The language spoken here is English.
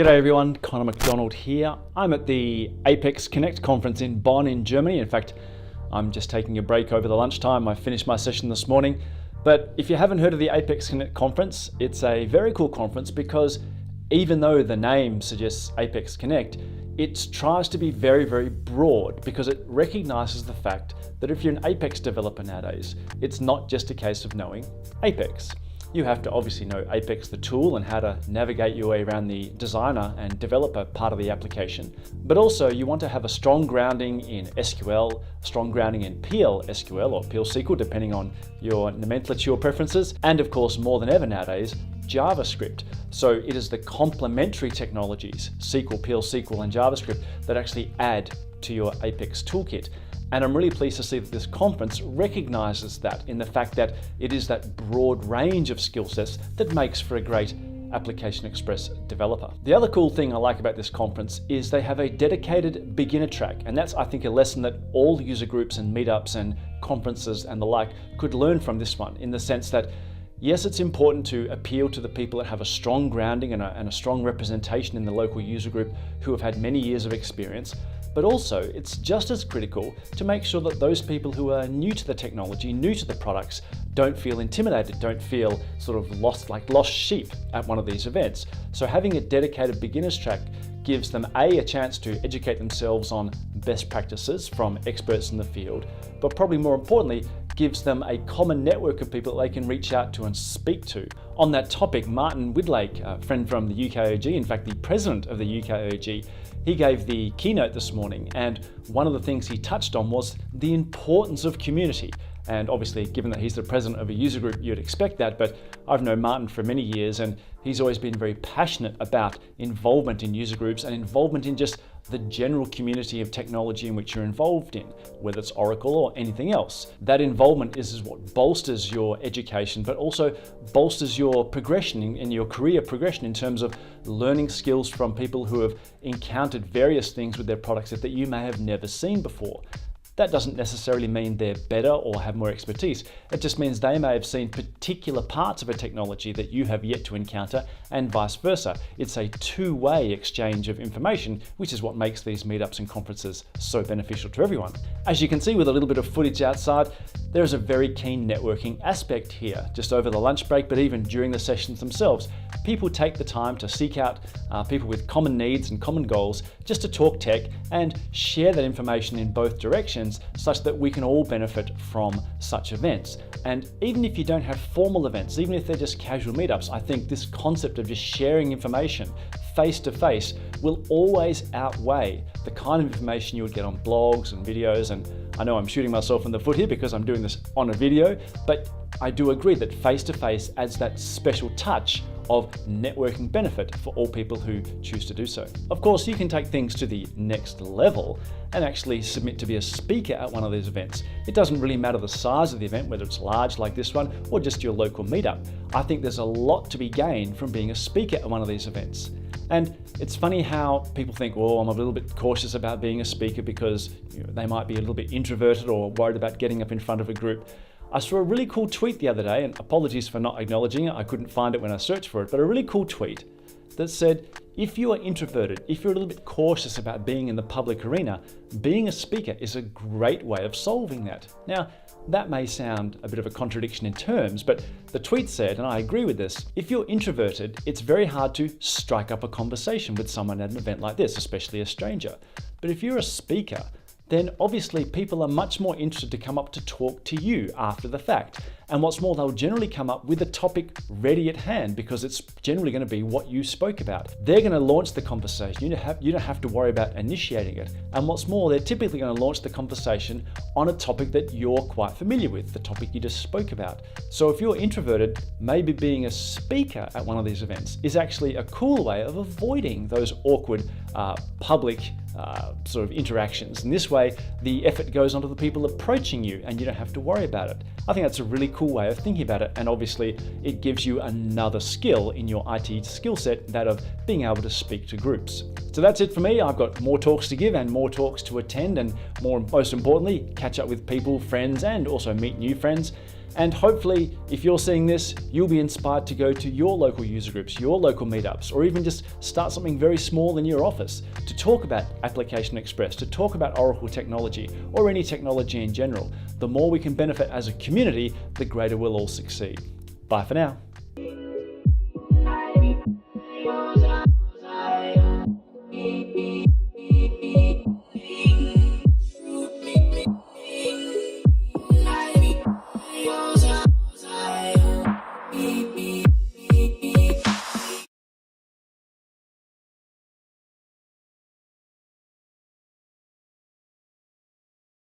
G'day everyone, Connor McDonald here. I'm at the Apex Connect conference in Bonn in Germany. In fact, I'm just taking a break over the lunchtime. I finished my session this morning. But if you haven't heard of the Apex Connect conference, it's a very cool conference because even though the name suggests Apex Connect, it tries to be very, very broad because it recognizes the fact that if you're an Apex developer nowadays, it's not just a case of knowing Apex. You have to obviously know Apex the tool and how to navigate your way around the designer and developer part of the application. But also you want to have a strong grounding in SQL, strong grounding in PL SQL or PL SQL depending on your nomenclature preferences, and of course more than ever nowadays, JavaScript. So it is the complementary technologies, SQL, PL SQL and JavaScript that actually add to your Apex toolkit. And I'm really pleased to see that this conference recognizes that in the fact that it is that broad range of skill sets that makes for a great Application Express developer. The other cool thing I like about this conference is they have a dedicated beginner track. And that's, I think, a lesson that all user groups and meetups and conferences and the like could learn from this one, in the sense that yes, it's important to appeal to the people that have a strong grounding and a strong representation in the local user group who have had many years of experience. But also, it's just as critical to make sure that those people who are new to the technology, new to the products, don't feel intimidated, don't feel sort of lost sheep at one of these events. So having a dedicated beginners track gives them a chance to educate themselves on best practices from experts in the field, but probably more importantly, gives them a common network of people that they can reach out to and speak to. On that topic, Martin Widlake, a friend from the UKOG, in fact the president of the UKOG, he gave the keynote this morning, and one of the things he touched on was the importance of community. And obviously, given that he's the president of a user group, you'd expect that, but I've known Martin for many years and he's always been very passionate about involvement in user groups and involvement in just the general community of technology in which you're involved in, whether it's Oracle or anything else. That involvement is what bolsters your education, but also bolsters your progression in your career progression in terms of learning skills from people who have encountered various things with their products that you may have never seen before. That doesn't necessarily mean they're better or have more expertise. It just means they may have seen particular parts of a technology that you have yet to encounter, and vice versa. It's a two-way exchange of information, which is what makes these meetups and conferences so beneficial to everyone. As you can see with a little bit of footage outside, there is a very keen networking aspect here, just over the lunch break, but even during the sessions themselves. People take the time to seek out people with common needs and common goals just to talk tech and share that information in both directions, such that we can all benefit from such events. And even if you don't have formal events, even if they're just casual meetups, I think this concept of just sharing information face to face will always outweigh the kind of information you would get on blogs and videos. And I know I'm shooting myself in the foot here because I'm doing this on a video, but I do agree that face to face adds that special touch of networking benefit for all people who choose to do so. Of course, you can take things to the next level and actually submit to be a speaker at one of these events. It doesn't really matter the size of the event, whether it's large like this one or just your local meetup. I think there's a lot to be gained from being a speaker at one of these events. And it's funny how people think, well, I'm a little bit cautious about being a speaker because they might be a little bit introverted or worried about getting up in front of a group. I saw a really cool tweet the other day, and apologies for not acknowledging it, I couldn't find it when I searched for it, but a really cool tweet that said, if you are introverted, if you're a little bit cautious about being in the public arena, being a speaker is a great way of solving that. Now, that may sound a bit of a contradiction in terms, but the tweet said, and I agree with this, if you're introverted, it's very hard to strike up a conversation with someone at an event like this, especially a stranger. But if you're a speaker, then obviously people are much more interested to come up to talk to you after the fact. And what's more, they'll generally come up with a topic ready at hand because it's generally going to be what you spoke about. They're going to launch the conversation. You don't have to worry about initiating it. And what's more, they're typically going to launch the conversation on a topic that you're quite familiar with, the topic you just spoke about. So if you're introverted, maybe being a speaker at one of these events is actually a cool way of avoiding those awkward public sort of interactions. And this way, the effort goes onto the people approaching you and you don't have to worry about it. I think that's a really cool way of thinking about it. And obviously, it gives you another skill in your IT skill set, that of being able to speak to groups. So that's it for me. I've got more talks to give and more talks to attend, and most importantly, catch up with people, friends, and also meet new friends. And hopefully, if you're seeing this, you'll be inspired to go to your local user groups, your local meetups, or even just start something very small in your office to talk about Application Express, to talk about Oracle technology, or any technology in general. The more we can benefit as a community, the greater we'll all succeed. Bye for now.